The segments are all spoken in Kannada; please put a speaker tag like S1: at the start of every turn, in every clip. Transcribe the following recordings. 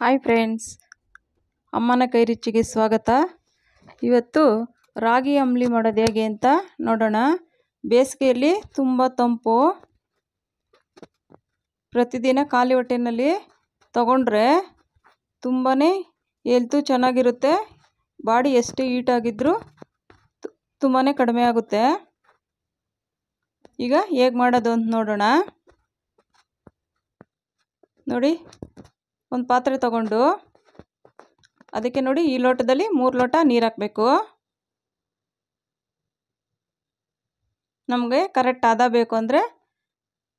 S1: ಹಾಯ್ ಫ್ರೆಂಡ್ಸ್, ಅಮ್ಮನ ಕೈ ರುಚಿಗೆ ಸ್ವಾಗತ. ಇವತ್ತು ರಾಗಿ ಅಂಬಲಿ ಮಾಡೋದು ಹೇಗೆ ಅಂತ ನೋಡೋಣ. ಬೇಸಿಗೆಯಲ್ಲಿ ತುಂಬ ತಂಪು. ಪ್ರತಿದಿನ ಖಾಲಿ ಹೊಟ್ಟೆನಲ್ಲಿ ತಗೊಂಡ್ರೆ ತುಂಬಾ ಹೆಲ್ತು ಚೆನ್ನಾಗಿರುತ್ತೆ. ಬಾಡಿ ಎಷ್ಟೇ ಹೀಟ್ ಆಗಿದ್ರೂ ತುಂಬಾ ಕಡಿಮೆ ಆಗುತ್ತೆ. ಈಗ ಹೇಗೆ ಮಾಡೋದು ಅಂತ ನೋಡೋಣ. ನೋಡಿ, ಒಂದು ಪಾತ್ರೆ ತಗೊಂಡು ಅದಕ್ಕೆ ನೋಡಿ ಈ ಲೋಟದಲ್ಲಿ 3 ಲೋಟ ನೀರು ಹಾಕಬೇಕು. ನಮಗೆ ಕರೆಕ್ಟ್ ಹದ ಬೇಕು ಅಂದರೆ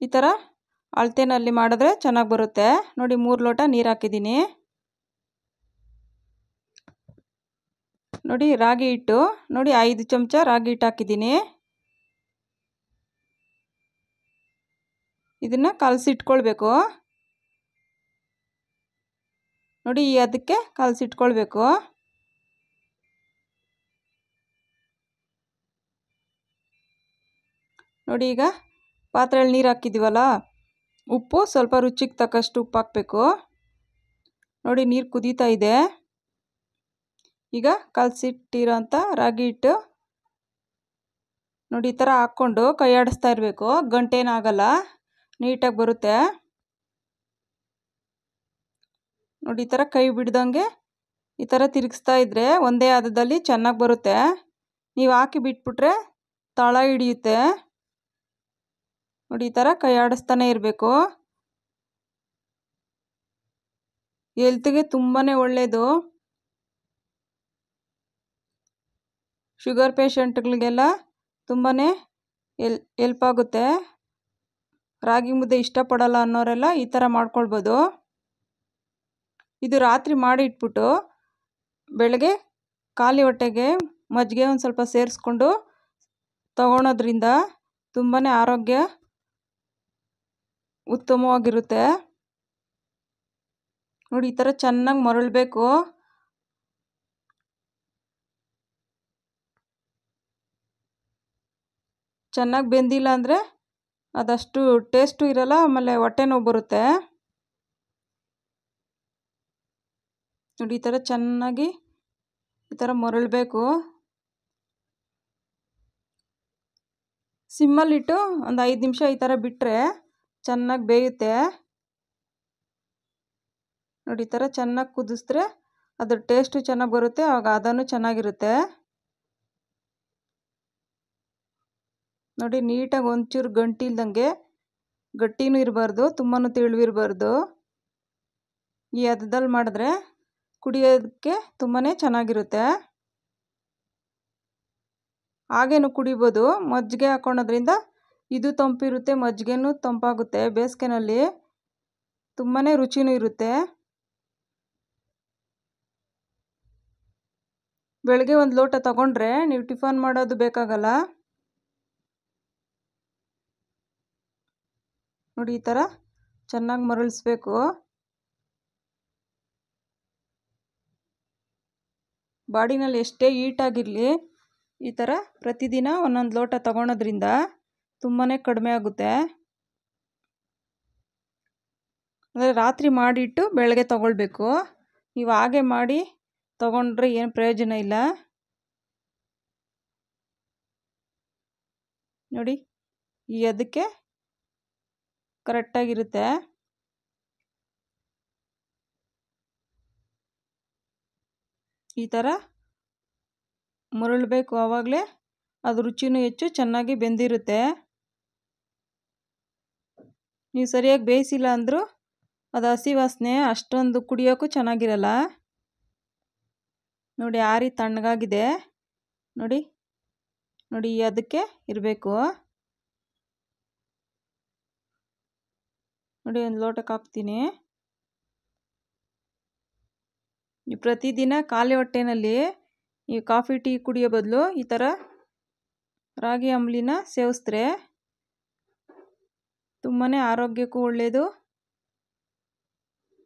S1: ಈ ಥರ ಅಳತೆನಲ್ಲಿ ಮಾಡಿದ್ರೆ ಚೆನ್ನಾಗಿ ಬರುತ್ತೆ. ನೋಡಿ 3 ಲೋಟ ನೀರು ಹಾಕಿದ್ದೀನಿ. ನೋಡಿ ರಾಗಿ ಹಿಟ್ಟು, ನೋಡಿ 5 ಚಮಚ ರಾಗಿ ಹಿಟ್ಟು ಹಾಕಿದ್ದೀನಿ. ಇದನ್ನು ಕಲಸಿಟ್ಕೊಳ್ಬೇಕು. ನೋಡಿ ಅದಕ್ಕೆ ಕಲಸಿಟ್ಕೊಳ್ಬೇಕು. ನೋಡಿ ಈಗ ಪಾತ್ರೆಯಲ್ಲಿ ನೀರು ಹಾಕಿದ್ದೀವಲ್ಲ, ಉಪ್ಪು ಸ್ವಲ್ಪ ರುಚಿಗೆ ತಕ್ಕಷ್ಟು ಉಪ್ಪು ಹಾಕಬೇಕು. ನೋಡಿ ನೀರು ಕುದೀತಾ ಇದೆ. ಈಗ ಕಲಸಿಟ್ಟಿರೋಂಥ ರಾಗಿ ಹಿಟ್ಟು ನೋಡಿ ಈ ಥರ ಹಾಕ್ಕೊಂಡು ಕೈ ಆಡಿಸ್ತಾ ಇರಬೇಕು. ಗಂಟೇನಾಗಲ್ಲ, ನೀಟಾಗಿ ಬರುತ್ತೆ. ನೋಡಿ ಈ ಥರ ಕೈ ಬಿಡ್ದಂಗೆ ಈ ಥರ ತಿರುಗಿಸ್ತಾ ಇದ್ದರೆ ಒಂದೇ ಹದದಲ್ಲಿ ಚೆನ್ನಾಗಿ ಬರುತ್ತೆ. ನೀವು ಹಾಕಿ ಬಿಟ್ಬಿಟ್ರೆ ತಳ ಹಿಡಿಯುತ್ತೆ. ನೋಡಿ ಈ ಥರ ಕೈ ಆಡಿಸ್ತಾನೆ ಇರಬೇಕು. ಹೆಲ್ತ್ಗೆ ತುಂಬಾ ಒಳ್ಳೆಯದು. ಶುಗರ್ ಪೇಷಂಟ್ಗಳಿಗೆಲ್ಲ ತುಂಬಾ ಹೆಲ್ಪ್ ಆಗುತ್ತೆ. ರಾಗಿ ಮುದ್ದೆ ಇಷ್ಟಪಡಲ್ಲ ಅನ್ನೋರೆಲ್ಲ ಈ ಥರ ಮಾಡ್ಕೊಳ್ಬೋದು. ಇದು ರಾತ್ರಿ ಮಾಡಿ ಇಟ್ಬಿಟ್ಟು ಬೆಳಗ್ಗೆ ಖಾಲಿ ಹೊಟ್ಟೆಗೆ ಮಜ್ಜಿಗೆ ಒಂದು ಸ್ವಲ್ಪ ಸೇರಿಸ್ಕೊಂಡು ತಗೊಳೋದ್ರಿಂದ ತುಂಬಾ ಆರೋಗ್ಯ ಉತ್ತಮವಾಗಿರುತ್ತೆ. ನೋಡಿ ಈ ಥರ ಚೆನ್ನಾಗಿ ಮರಳಬೇಕು. ಚೆನ್ನಾಗಿ ಬೆಂದಿಲ್ಲ ಅಂದರೆ ಅದಷ್ಟು ಟೇಸ್ಟು ಇರಲ್ಲ, ಆಮೇಲೆ ಹೊಟ್ಟೆ ನೋವು ಬರುತ್ತೆ. ನೋಡಿ ಈ ಥರ ಚೆನ್ನಾಗಿ ಈ ಥರ ಮರಳಬೇಕು. ಸಿಮ್ಮಲ್ಲಿಟ್ಟು ಒಂದು 5 ನಿಮಿಷ ಈ ಥರ ಬಿಟ್ಟರೆ ಚೆನ್ನಾಗಿ ಬೇಯುತ್ತೆ. ನೋಡಿ ಈ ಥರ ಚೆನ್ನಾಗಿ ಕುದಿಸಿದ್ರೆ ಅದ್ರ ಟೇಸ್ಟು ಚೆನ್ನಾಗಿ ಬರುತ್ತೆ, ಆವಾಗ ಅದನ್ನು ಚೆನ್ನಾಗಿರುತ್ತೆ. ನೋಡಿ ನೀಟಾಗಿ ಒಂಚೂರು ಗಂಟು ಇಲ್ದಂಗೆ, ಗಟ್ಟಿನೂ ಇರಬಾರ್ದು, ತುಂಬಾ ತೆಳುವಿರಬಾರ್ದು. ಈ ಹದದಲ್ಲಿ ಮಾಡಿದ್ರೆ ಕುಡಿಯೋದಕ್ಕೆ ತುಂಬಾ ಚೆನ್ನಾಗಿರುತ್ತೆ. ಹಾಗೇನು ಕುಡಿಬೋದು. ಮಜ್ಜಿಗೆ ಹಾಕೊಳೋದ್ರಿಂದ ಇದು ತಂಪಿರುತ್ತೆ, ಮಜ್ಜಿಗೆನೂ ತಂಪಾಗುತ್ತೆ. ಬೇಸಿಗೆನಲ್ಲಿ ತುಂಬಾ ರುಚಿನೂ ಇರುತ್ತೆ. ಬೆಳಗ್ಗೆ 1 ಲೋಟ ತಗೊಂಡ್ರೆ ನೀವು ಟಿಫನ್ ಮಾಡೋದು ಬೇಕಾಗಲ್ಲ. ನೋಡಿ ಈ ಥರ ಚೆನ್ನಾಗಿ ಮರಳಿಸ್ಬೇಕು. ಬಾಡಿನಲ್ಲಿ ಎಷ್ಟೇ ಹೀಟಾಗಿರಲಿ ಈ ಥರ ಪ್ರತಿದಿನ 1 ಲೋಟ ತಗೊಳೋದ್ರಿಂದ ತುಂಬಾ ಕಡಿಮೆ ಆಗುತ್ತೆ. ಅಂದರೆ ರಾತ್ರಿ ಮಾಡಿಟ್ಟು ಬೆಳಗ್ಗೆ ತಗೊಳ್ಬೇಕು. ನೀವು ಹಾಗೆ ಮಾಡಿ ತಗೊಂಡ್ರೆ ಏನು ಪ್ರಯೋಜನ ಇಲ್ಲ. ನೋಡಿ ಈ ಅದಕ್ಕೆ ಕರೆಕ್ಟಾಗಿರುತ್ತೆ. ಈ ಥರ ಮರಳಬೇಕು, ಆವಾಗಲೇ ಅದು ರುಚಿನೂ ಹೆಚ್ಚು ಚೆನ್ನಾಗಿ ಬೆಂದಿರುತ್ತೆ. ನೀವು ಸರಿಯಾಗಿ ಬೇಯಿಸಿಲ್ಲ ಅಂದರೂ ಅದು ಹಸಿ ವಾಸನೆ ಅಷ್ಟೊಂದು ಕುಡಿಯೋಕ್ಕೂ ಚೆನ್ನಾಗಿರಲ್ಲ. ನೋಡಿ ಆರಿ ತಣ್ಣಗಾಗಿದೆ. ನೋಡಿ ನೋಡಿ ಅದಕ್ಕೆ ಇರಬೇಕು. ನೋಡಿ 1 ಲೋಟಕ್ಕೆ ಹಾಕ್ತೀನಿ. ನೀವು ಪ್ರತಿದಿನ ಖಾಲಿ ಹೊಟ್ಟೆನಲ್ಲಿ ನೀವು ಕಾಫಿ ಟೀ ಕುಡಿಯೋ ಬದಲು ಈ ಥರ ರಾಗಿ ಅಂಬಲಿನ ಸೇವಿಸಿದ್ರೆ ತುಂಬಾ ಆರೋಗ್ಯಕ್ಕೂ ಒಳ್ಳೆಯದು,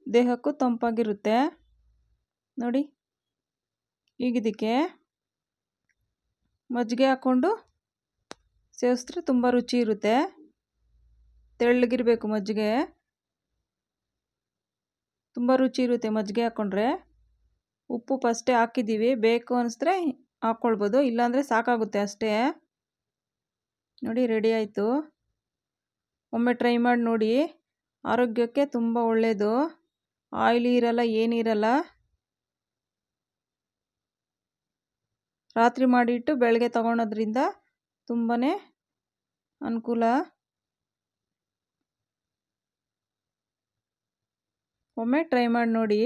S1: ದೇಹಕ್ಕೂ ತಂಪಾಗಿರುತ್ತೆ. ನೋಡಿ ಈಗ ಇದಕ್ಕೆ ಮಜ್ಜಿಗೆ ಹಾಕ್ಕೊಂಡು ಸೇವಿಸಿದ್ರೆ ತುಂಬ ರುಚಿ ಇರುತ್ತೆ. ತೆಳ್ಳಗಿರಬೇಕು ಮಜ್ಜಿಗೆ. ತುಂಬ ರುಚಿ ಇರುತ್ತೆ ಮಜ್ಜಿಗೆ ಹಾಕ್ಕೊಂಡ್ರೆ. ಉಪ್ಪು ಫಸ್ಟೇ ಹಾಕಿದ್ದೀವಿ, ಬೇಕು ಅನಿಸಿದ್ರೆ ಹಾಕ್ಕೊಳ್ಬೋದು, ಇಲ್ಲಾಂದರೆ ಸಾಕಾಗುತ್ತೆ ಅಷ್ಟೇ. ನೋಡಿ ರೆಡಿ ಆಯಿತು. ಒಮ್ಮೆ ಟ್ರೈ ಮಾಡಿ ನೋಡಿ, ಆರೋಗ್ಯಕ್ಕೆ ತುಂಬ ಒಳ್ಳೆಯದು. ಆಯಿಲಿ ಇರಲ್ಲ, ಏನಿರಲ್ಲ. ರಾತ್ರಿ ಮಾಡಿಟ್ಟು ಬೆಳಗ್ಗೆ ತಗೊಳೋದ್ರಿಂದ ತುಂಬಾ ಅನುಕೂಲ. ಒಮ್ಮೆ ಟ್ರೈ ಮಾಡಿ ನೋಡಿ.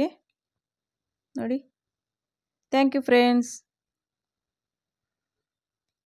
S1: Thank you friends.